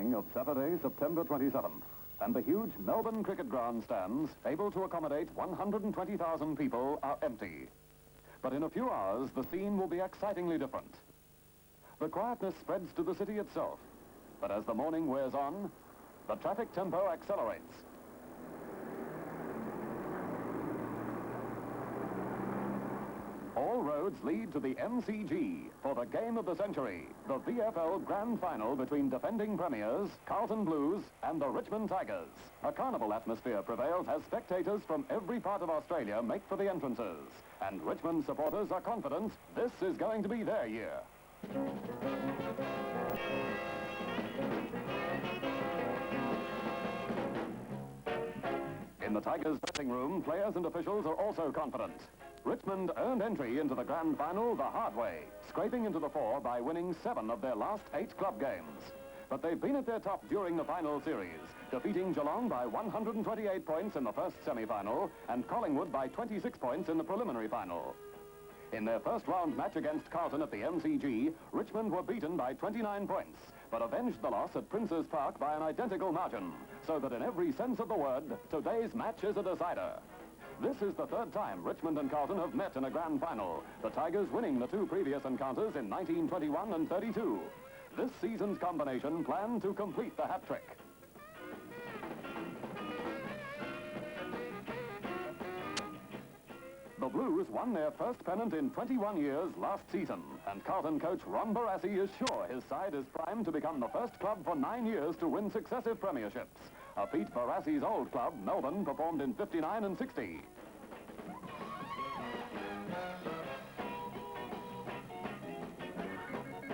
morning of Saturday, September 27th, and the huge Melbourne cricket grandstands, able to accommodate 120,000 people, are empty. But in a few hours, the scene will be excitingly different. The quietness spreads to the city itself, but as the morning wears on, the traffic tempo accelerates. All roads lead to the MCG for the game of the century, the VFL Grand Final between defending premiers, Carlton Blues, and the Richmond Tigers. A carnival atmosphere prevails as spectators from every part of Australia make for the entrances. And Richmond supporters are confident this is going to be their year. In the Tigers' dressing room, players and officials are also confident. Richmond earned entry into the Grand Final the hard way, scraping into the four by winning 7 of their last 8 club games. But they've been at their top during the final series, defeating Geelong by 128 points in the first semi-final and Collingwood by 26 points in the preliminary final. In their first round match against Carlton at the MCG, Richmond were beaten by 29 points, but avenged the loss at Princes Park by an identical margin, so that in every sense of the word, today's match is a decider. This is the 3rd time Richmond and Carlton have met in a grand final, the Tigers winning the 2 previous encounters in 1921 and 32. This season's combination planned to complete the hat trick. The Blues won their first pennant in 21 years last season, and Carlton coach Ron Barassi is sure his side is primed to become the first club for 9 years to win successive premierships. A feat Barassi's old club, Melbourne, performed in 59 and 60.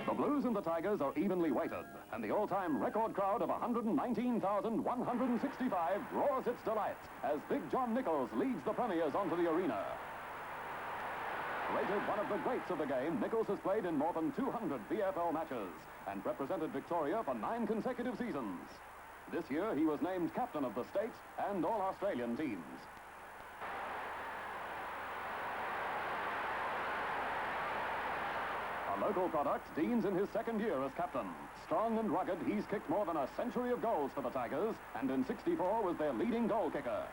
The Blues and the Tigers are evenly weighted, and the all-time record crowd of 119,165 roars its delight as Big John Nichols leads the premiers onto the arena. Rated one of the greats of the game, Nichols has played in more than 200 VFL matches and represented Victoria for 9 consecutive seasons. This year, he was named captain of the state and all Australian teams. A local product, Dean's in his 2nd year as captain. Strong and rugged, he's kicked more than a century of goals for the Tigers, and in '64 was their leading goal kicker.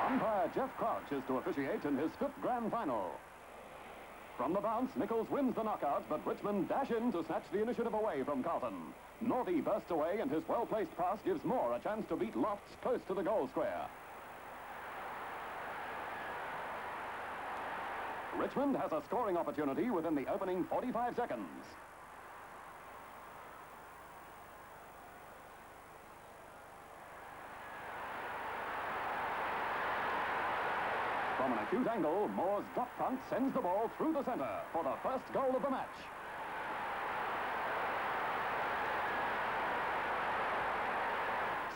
Umpire Jeff Crouch is to officiate in his 5th grand final. From the bounce, Nichols wins the knockout, but Richmond dash in to snatch the initiative away from Carlton. Northey bursts away, and his well-placed pass gives Moore a chance to beat Lofts close to the goal square. Richmond has a scoring opportunity within the opening 45 seconds. From an acute angle, Moore's drop punt sends the ball through the centre for the first goal of the match.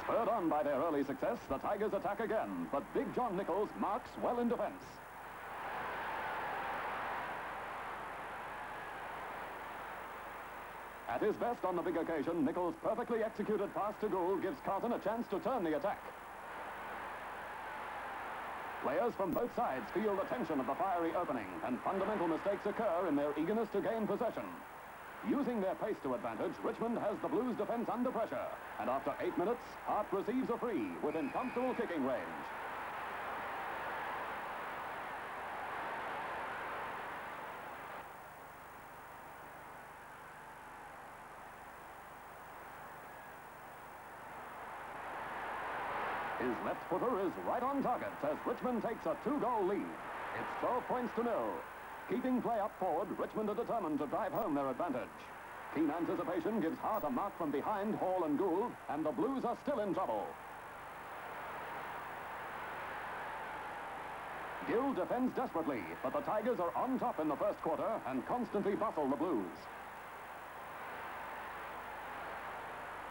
Spurred on by their early success, the Tigers attack again, but Big John Nichols marks well in defence. At his best on the big occasion, Nichols' perfectly executed pass to Gould gives Carlton a chance to turn the attack. Players from both sides feel the tension of the fiery opening, and fundamental mistakes occur in their eagerness to gain possession. Using their pace to advantage, Richmond has the Blues' defence under pressure, and after 8 minutes, Hart receives a free within comfortable kicking range. His left footer is right on target as Richmond takes a 2-goal lead. It's 12 points to 0. Keeping play up forward, Richmond are determined to drive home their advantage. Keen anticipation gives Hart a mark from behind Hall and Gould, and the Blues are still in trouble. Gill defends desperately, but the Tigers are on top in the first quarter and constantly bustle the Blues.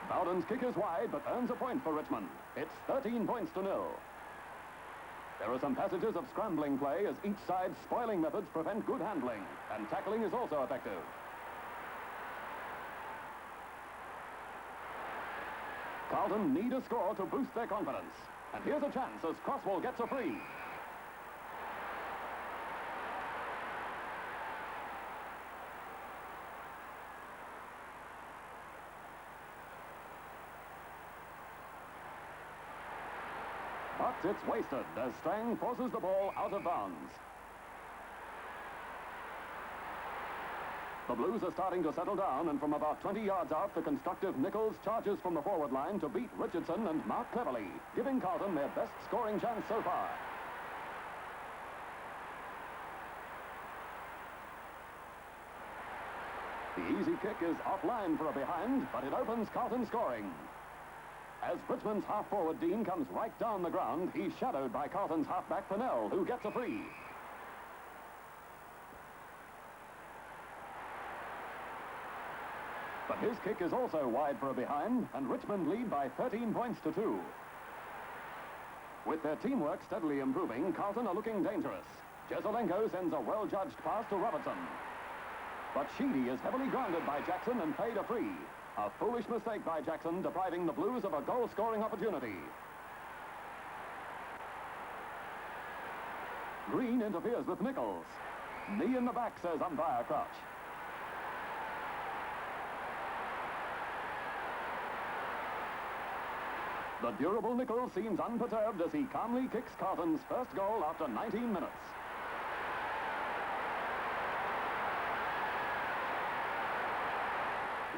Bowden's kick is wide, but earns a point for Richmond. It's 13 points to 0. There are some passages of scrambling play as each side's spoiling methods prevent good handling, and tackling is also effective. Carlton need a score to boost their confidence. And here's a chance as Crosswell gets a free. But it's wasted as Strang forces the ball out of bounds. The Blues are starting to settle down, and from about 20 yards out, the constructive Nichols charges from the forward line to beat Richardson and Mark Cleverly, giving Carlton their best scoring chance so far. The easy kick is offline for a behind, but it opens Carlton scoring. As Richmond's half-forward Dean comes right down the ground, he's shadowed by Carlton's halfback Pennell, who gets a free. But his kick is also wide for a behind, and Richmond lead by 13 points to 2. With their teamwork steadily improving, Carlton are looking dangerous. Jesaulenko sends a well-judged pass to Robertson. But Sheedy is heavily grounded by Jackson and paid a free. A foolish mistake by Jackson, depriving the Blues of a goal-scoring opportunity. Green interferes with Nichols. Knee in the back, says umpire Crouch. The durable Nichols seems unperturbed as he calmly kicks Carlton's first goal after 19 minutes.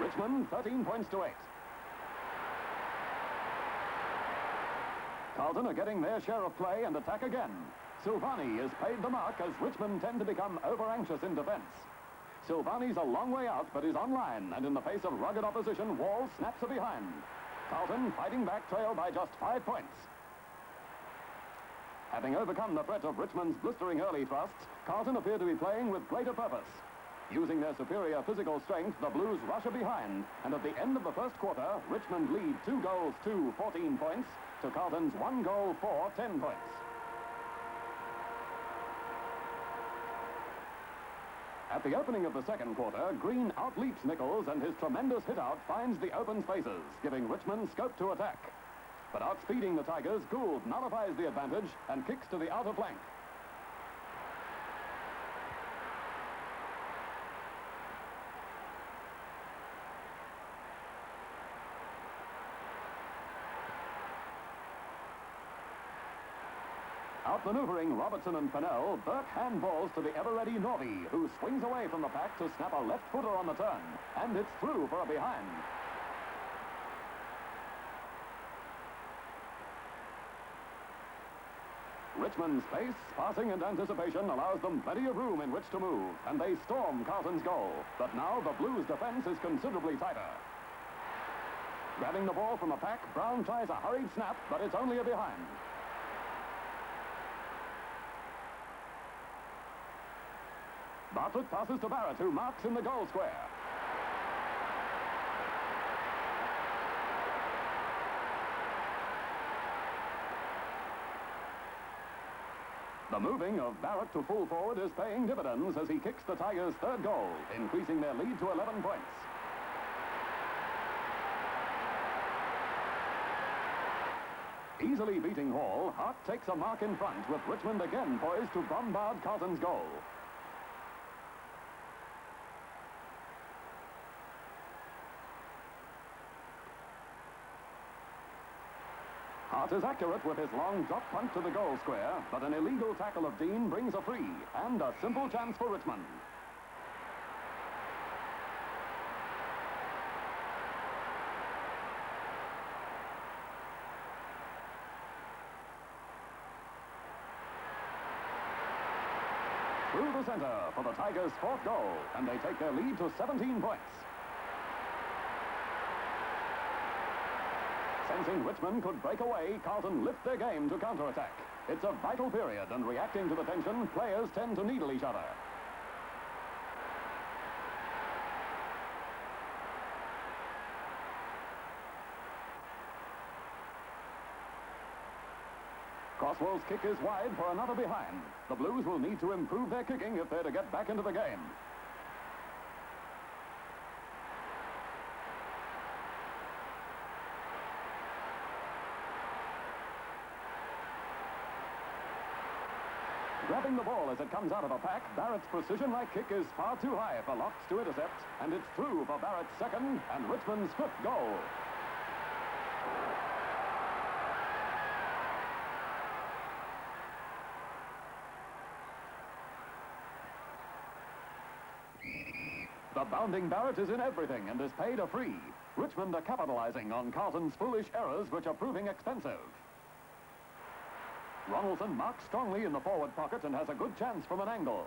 Richmond 13 points to 8. Carlton are getting their share of play and attack again. Silvani is paid the mark as Richmond tend to become over-anxious in defence. Silvani's a long way out but is online, and in the face of rugged opposition, Wall snaps a behind. Carlton fighting back trail by just 5 points. Having overcome the threat of Richmond's blistering early thrusts, Carlton appear to be playing with greater purpose. Using their superior physical strength, the Blues rush a behind, and at the end of the first quarter, Richmond lead 2 goals to 14 points to Carlton's 1 goal for 10 points. At the opening of the second quarter, Green outleaps Nichols, and his tremendous hit-out finds the open spaces, giving Richmond scope to attack. But outspeeding the Tigers, Gould nullifies the advantage and kicks to the outer flank. Outmaneuvering Robertson and Pennell, Burke handballs to the ever-ready Norby, who swings away from the pack to snap a left footer on the turn, and it's through for a behind. Richmond's pace, passing and anticipation allows them plenty of room in which to move, and they storm Carlton's goal. But now the Blues' defence is considerably tighter. Grabbing the ball from the pack, Brown tries a hurried snap, but it's only a behind. Bartlett passes to Barrett, who marks in the goal square. The moving of Barrett to full forward is paying dividends as he kicks the Tigers' third goal, increasing their lead to 11 points. Easily beating Hall, Hart takes a mark in front, with Richmond again poised to bombard Carlton's goal. Hart is accurate with his long drop punt to the goal square, but an illegal tackle of Dean brings a free, and a simple chance for Richmond. Through the center for the Tigers' fourth goal, and they take their lead to 17 points. Sensing Richmond could break away, Carlton lift their game to counterattack. It's a vital period, and reacting to the tension, players tend to needle each other. Crosswell's kick is wide for another behind. The Blues will need to improve their kicking if they're to get back into the game. Grabbing the ball as it comes out of the pack, Barrett's precision-like kick is far too high for Lofts to intercept, and it's through for Barrett's second and Richmond's fifth goal. The bounding Barrett is in everything and is paid a free. Richmond are capitalizing on Carlton's foolish errors, which are proving expensive. Ronaldson marks strongly in the forward pocket and has a good chance from an angle.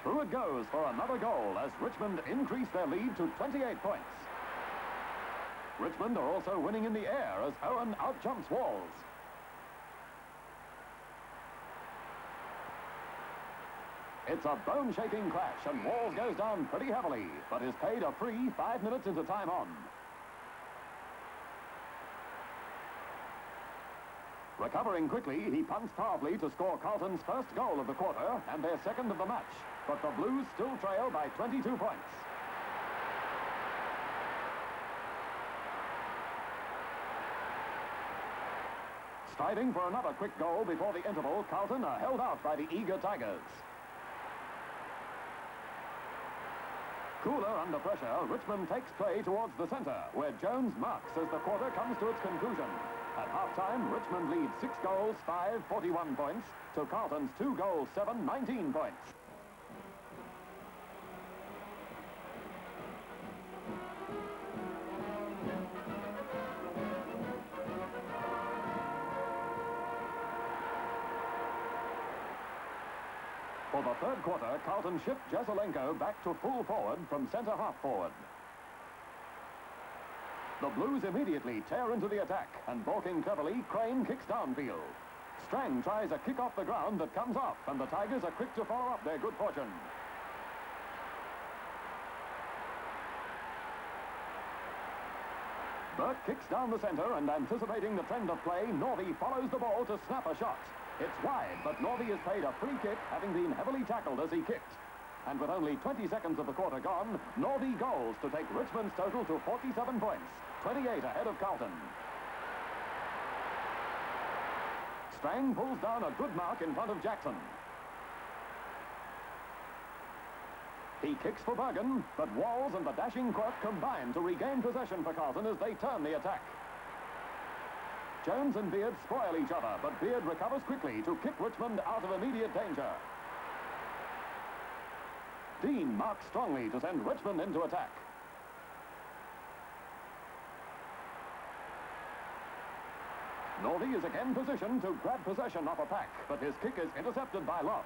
Through it goes for another goal as Richmond increase their lead to 28 points. Richmond are also winning in the air as Owen outjumps Walls. It's a bone-shaking crash and Walls goes down pretty heavily, but is paid a free 5 minutes into time on. Recovering quickly, he punts powerfully to score Carlton's first goal of the quarter and their second of the match. But the Blues still trail by 22 points. Striving for another quick goal before the interval, Carlton are held out by the eager Tigers. Cooler under pressure, Richmond takes play towards the centre, where Jones marks as the quarter comes to its conclusion. At half-time, Richmond leads 6 goals, 5, 41 points, to Carlton's 2 goals, 7, 19 points. For the third quarter, Carlton shift Jezelenko back to full forward from centre-half forward. The Blues immediately tear into the attack, and balking cleverly, Crane kicks downfield. Strang tries a kick off the ground that comes off, and the Tigers are quick to follow up their good fortune. Burke kicks down the centre, and anticipating the trend of play, Northey follows the ball to snap a shot. It's wide, but Northey is paid a free kick, having been heavily tackled as he kicked. And with only 20 seconds of the quarter gone, Northey goals to take Richmond's total to 47 points, 28 ahead of Carlton. Strang pulls down a good mark in front of Jackson. He kicks for Bergen, but Walls and the dashing Quirk combine to regain possession for Carlton as they turn the attack. Jones and Beard spoil each other, but Beard recovers quickly to kick Richmond out of immediate danger. Dean marks strongly to send Richmond into attack. Northey is again positioned to grab possession off a pack, but his kick is intercepted by Lofts.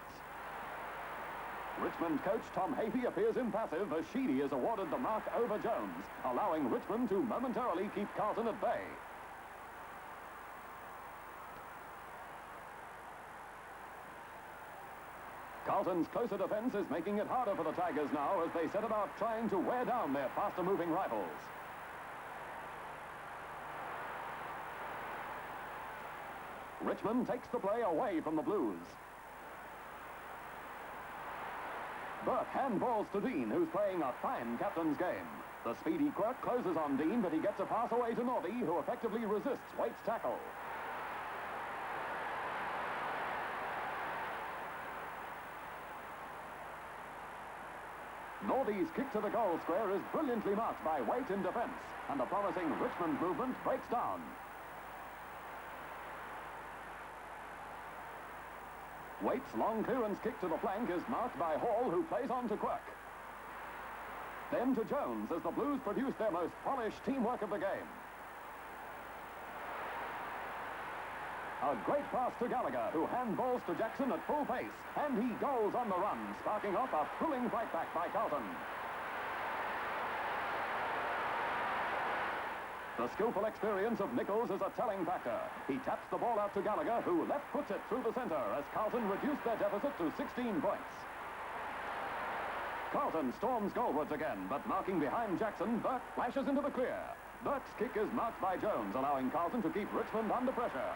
Richmond coach Tom Hafey appears impassive as Sheedy is awarded the mark over Jones, allowing Richmond to momentarily keep Carlton at bay. Carlton's closer defence is making it harder for the Tigers now as they set about trying to wear down their faster-moving rivals. Richmond takes the play away from the Blues. Burke handballs to Dean, who's playing a fine captain's game. The speedy Quirk closes on Dean, but he gets a pass away to Northey, who effectively resists Waite's tackle. Northey's kick to the goal square is brilliantly marked by Waite in defence, and the promising Richmond movement breaks down. Waite's long clearance kick to the flank is marked by Hall, who plays on to Quirk. Then to Jones as the Blues produce their most polished teamwork of the game. A great pass to Gallagher, who handballs to Jackson at full pace, and he goes on the run, sparking off a thrilling fight back by Carlton. The skillful experience of Nichols is a telling factor. He taps the ball out to Gallagher, who left puts it through the centre as Carlton reduced their deficit to 16 points. Carlton storms goalwards again, but marking behind Jackson, Burke flashes into the clear. Burke's kick is marked by Jones, allowing Carlton to keep Richmond under pressure.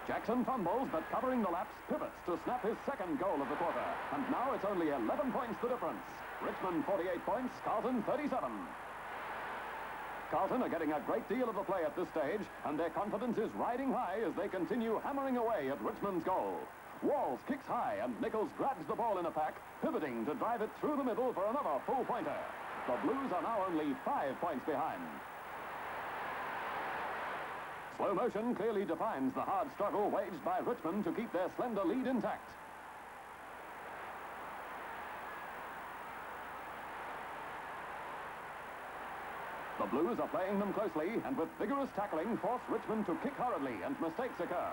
Jackson fumbles, but covering the lapse, pivots to snap his second goal of the quarter. And now it's only 11 points the difference. Richmond 48 points, Carlton 37. Carlton are getting a great deal of the play at this stage, and their confidence is riding high as they continue hammering away at Richmond's goal. Walls kicks high, and Nichols grabs the ball in a pack, pivoting to drive it through the middle for another full pointer. The Blues are now only 5 points behind. Slow motion clearly defines the hard struggle waged by Richmond to keep their slender lead intact. The Blues are playing them closely, and with vigorous tackling force Richmond to kick hurriedly, and mistakes occur.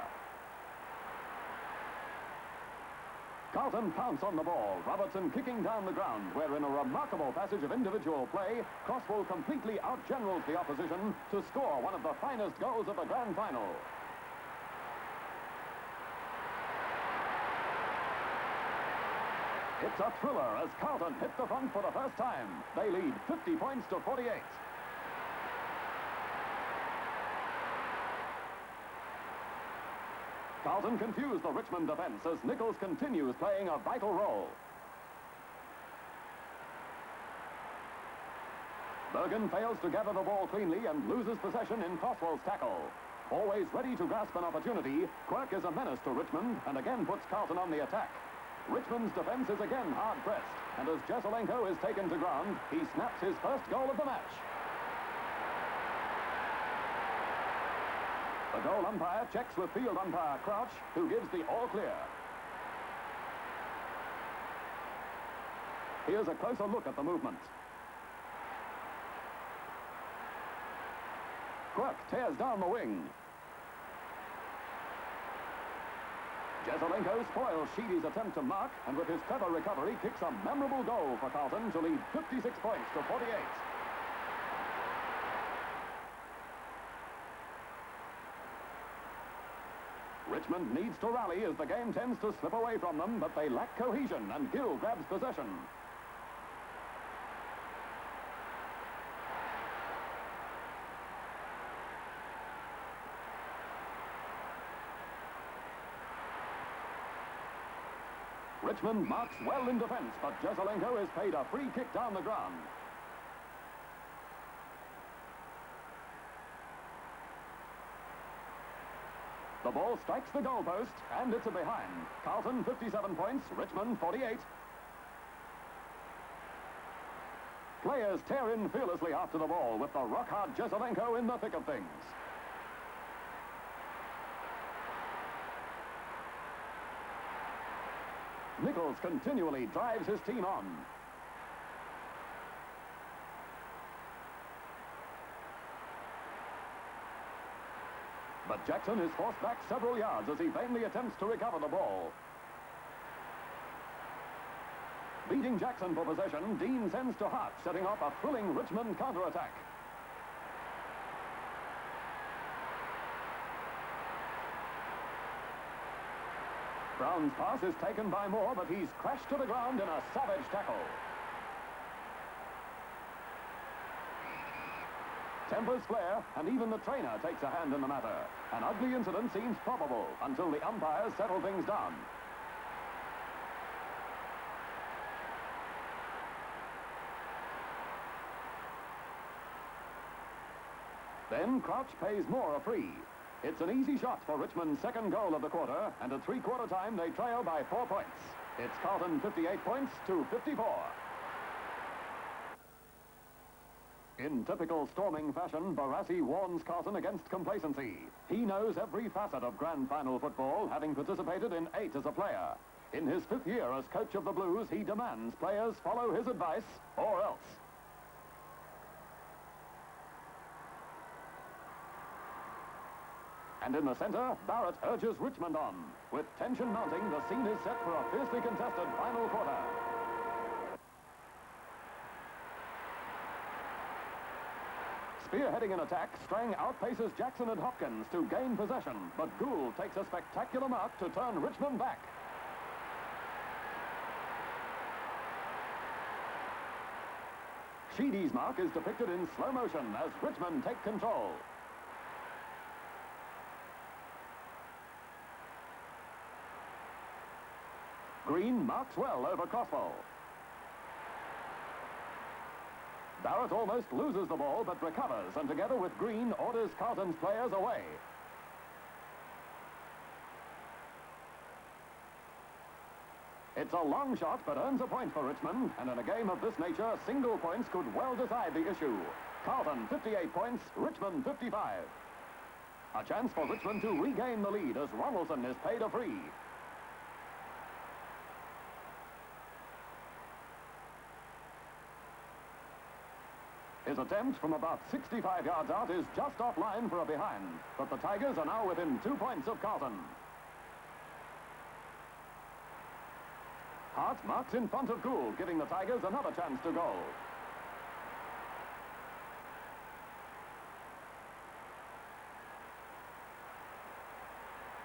Carlton pounce on the ball, Robertson kicking down the ground, where in a remarkable passage of individual play, Crosswell completely outgenerals the opposition to score one of the finest goals of the grand final. It's a thriller as Carlton hit the front for the first time. They lead 50 points to 48. Carlton confused the Richmond defense as Nichols continues playing a vital role. Bergen fails to gather the ball cleanly and loses possession in Crosswell's tackle. Always ready to grasp an opportunity, Quirk is a menace to Richmond and again puts Carlton on the attack. Richmond's defense is again hard-pressed, and as Jeselenko is taken to ground, he snaps his first goal of the match. The goal umpire checks with field umpire Crouch, who gives the all clear. Here's a closer look at the movement. Quirk tears down the wing. Jeselenko spoils Sheedy's attempt to mark, and with his clever recovery kicks a memorable goal for Carlton to lead 56 points to 48. Richmond needs to rally as the game tends to slip away from them, but they lack cohesion, and Gill grabs possession. Richmond marks well in defense, but Jeselenko is paid a free kick down the ground. The ball strikes the goalpost, and it's a behind. Carlton 57 points, Richmond 48. Players tear in fearlessly after the ball with the rock-hard Jeselenko in the thick of things. Nichols continually drives his team on. But Jackson is forced back several yards as he vainly attempts to recover the ball. Beating Jackson for possession, Dean sends to Hart, setting off a thrilling Richmond counter-attack. Brown's pass is taken by Moore, but he's crashed to the ground in a savage tackle. Tempers flare, and even the trainer takes a hand in the matter. An ugly incident seems probable until the umpires settle things down. Then Crouch pays Moore a free. It's an easy shot for Richmond's second goal of the quarter, and at three-quarter time they trail by 4 points. It's Carlton 58 points to 54. In typical storming fashion, Barassi warns Carlton against complacency. He knows every facet of grand final football, having participated in 8 as a player. In his 5th year as coach of the Blues, he demands players follow his advice or else. And in the center, Barrett urges Richmond on. With tension mounting, the scene is set for a fiercely contested final quarter. Spearheading an attack, Strang outpaces Jackson and Hopkins to gain possession, but Gould takes a spectacular mark to turn Richmond back. Sheedy's mark is depicted in slow motion as Richmond take control. Green marks well over Crosswell. Barrett almost loses the ball, but recovers, and together with Green, orders Carlton's players away. It's a long shot, but earns a point for Richmond, and in a game of this nature, single points could well decide the issue. Carlton, 58 points, Richmond, 55. A chance for Richmond to regain the lead as Ronaldson is paid a free. His attempt from about 65 yards out is just offline for a behind, but the Tigers are now within 2 points of Carlton. Hart marks in front of Gould, giving the Tigers another chance to goal.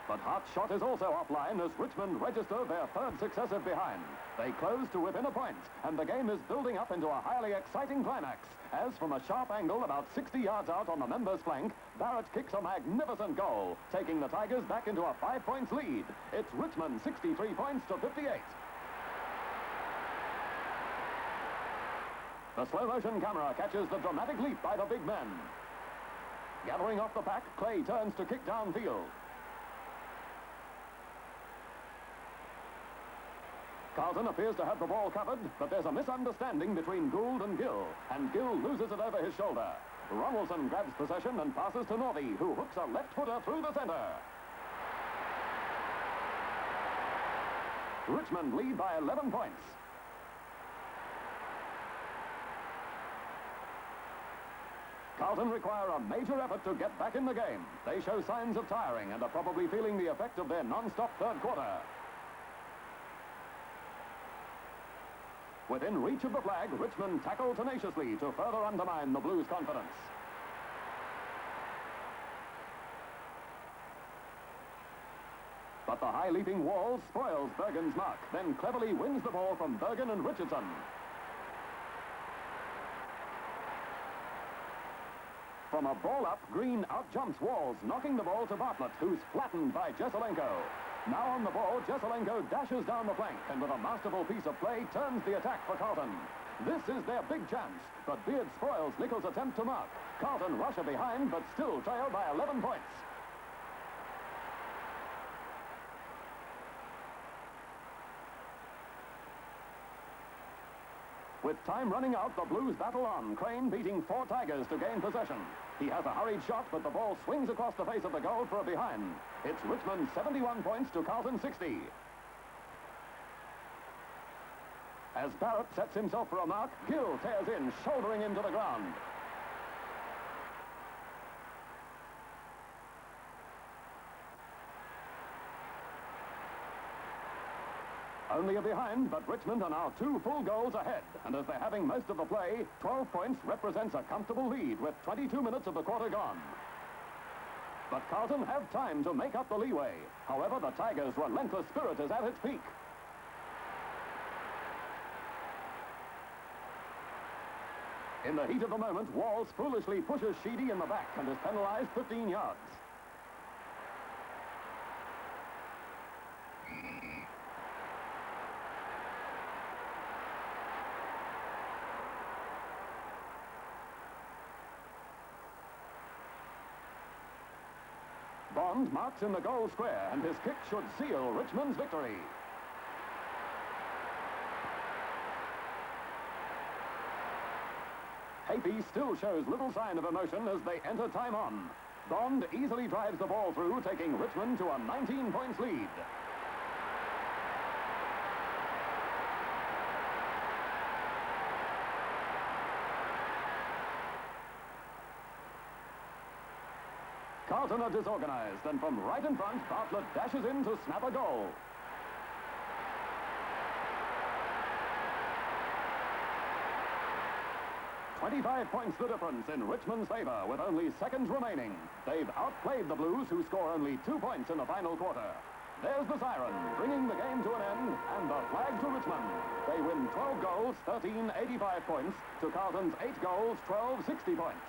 But Hart's shot is also offline as Richmond register their third successive behind. They close to within a point, and the game is building up into a highly exciting climax, as from a sharp angle about 60 yards out on the members' flank, Barrett kicks a magnificent goal, taking the Tigers back into a 5 points lead. It's Richmond 63 points to 58. The slow-motion camera catches the dramatic leap by the big men. Gathering off the pack, Clay turns to kick downfield. Carlton appears to have the ball covered, but there's a misunderstanding between Gould and Gill loses it over his shoulder. Ronaldson grabs possession and passes to Northey, who hooks a left-footer through the center. Richmond lead by 11 points. Carlton require a major effort to get back in the game. They show signs of tiring and are probably feeling the effect of their non-stop third quarter. Within reach of the flag, Richmond tackle tenaciously to further undermine the Blues' confidence. But the high-leaping wall spoils Bergen's mark, then cleverly wins the ball from Bergen and Richardson. From a ball up, Green out-jumps Walls, knocking the ball to Bartlett, who's flattened by Jesselenko. Now on the ball, Jesselenko dashes down the flank and with a masterful piece of play turns the attack for Carlton. This is their big chance, but Beard spoils Nichols' attempt to mark. Carlton rush behind, but still trail by 11 points. With time running out, the Blues battle on, Crane beating 4 Tigers to gain possession. He has a hurried shot, but the ball swings across the face of the goal for a behind. It's Richmond 71 points to Carlton 60. As Barrett sets himself for a mark, Gill tears in, shouldering into the ground. Only a behind, but Richmond are now 2 full goals ahead. And as they're having most of the play, 12 points represents a comfortable lead with 22 minutes of the quarter gone. But Carlton have time to make up the leeway. However, the Tigers' relentless spirit is at its peak. In the heat of the moment, Walls foolishly pushes Sheedy in the back and is penalized 15 yards. Bond marks in the goal square, and his kick should seal Richmond's victory. Hapey still shows little sign of emotion as they enter time on. Bond easily drives the ball through, taking Richmond to a 19 points lead. Carlton are disorganized, and from right in front, Bartlett dashes in to snap a goal. "25 points the difference in Richmond's favor with only seconds remaining. They've outplayed the Blues, who score only 2 points in the final quarter. There's the siren, bringing the game to an end, and the flag to Richmond. They win 12 goals, 13 85 points, to Carlton's 8 goals, 12 60 points.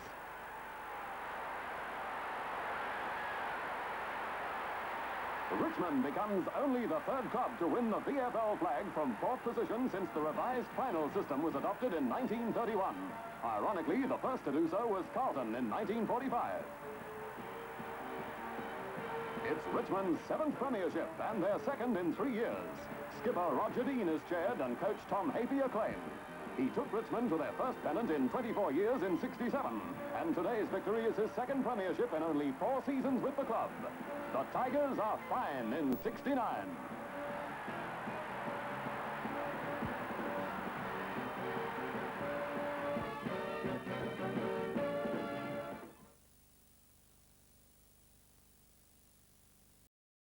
Richmond becomes only the third club to win the VFL flag from fourth position since the revised final system was adopted in 1931. Ironically, the first to do so was Carlton in 1945. It's Richmond's 7th premiership and their second in 3 years. Skipper Roger Dean is chaired and coach Tom Hafey acclaimed. He took Richmond to their first pennant in 24 years in '67, and today's victory is his second premiership in only 4 seasons with the club. The Tigers are fine in '69.